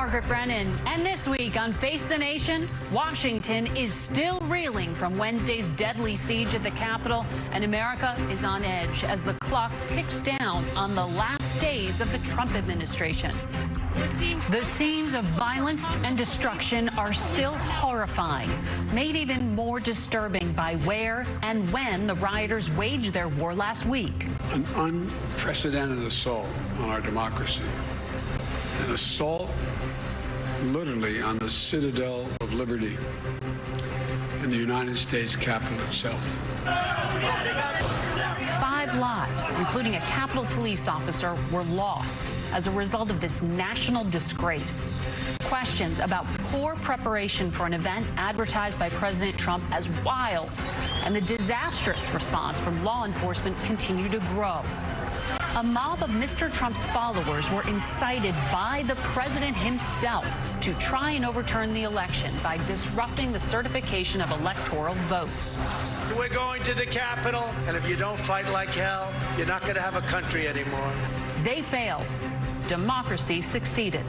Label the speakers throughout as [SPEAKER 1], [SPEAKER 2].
[SPEAKER 1] Margaret Brennan. And this week on Face the Nation, Washington is still reeling from Wednesday's deadly siege at the Capitol, and America is on edge as the clock ticks down on the last days of the Trump administration. The scenes of violence and destruction are still horrifying, made even more disturbing by where and when the rioters waged their war last week.
[SPEAKER 2] An unprecedented assault on our democracy. An assault literally on the citadel of liberty in the United States Capitol itself.
[SPEAKER 1] 5 lives, including a Capitol police officer, were lost as a result of this national disgrace. Questions about poor preparation for an event advertised by President Trump as wild, and the disastrous response from law enforcement continue to grow. A mob of Mr. Trump's followers were incited by the president himself to try and overturn the election by disrupting the certification of electoral votes.
[SPEAKER 3] We're going to the Capitol, and if you don't fight like hell, you're not going to have a country anymore.
[SPEAKER 1] They failed. Democracy succeeded.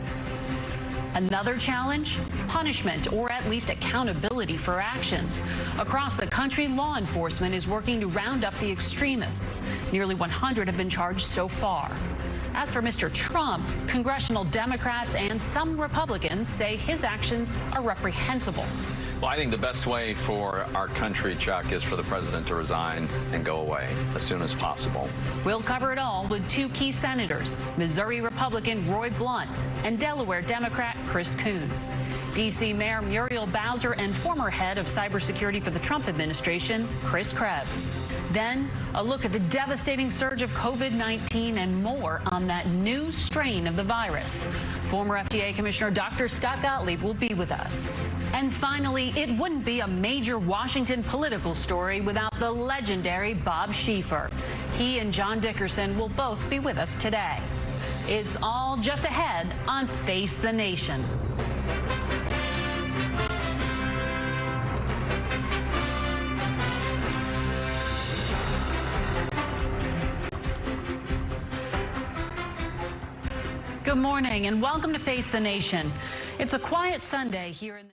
[SPEAKER 1] Another challenge? Punishment, or at least accountability for actions. Across the country, law enforcement is working to round up the extremists. Nearly 100 have been charged so far. As for Mr. Trump, congressional Democrats and some Republicans say his actions are reprehensible.
[SPEAKER 4] Well, I think the best way for our country, Chuck, is for the president to resign and go away as soon as possible.
[SPEAKER 1] We'll cover it all with 2 key senators, Missouri Republican Roy Blunt and Delaware Democrat Chris Coons. D.C. Mayor Muriel Bowser and former head of cybersecurity for the Trump administration, Chris Krebs. Then, a look at the devastating surge of COVID-19 and more on that new strain of the virus. Former FDA Commissioner Dr. Scott Gottlieb will be with us. And finally, it wouldn't be a major Washington political story without the legendary Bob Schieffer. He and John Dickerson will both be with us today. It's all just ahead on Face the Nation. Good morning and welcome to Face the Nation. It's a quiet Sunday here in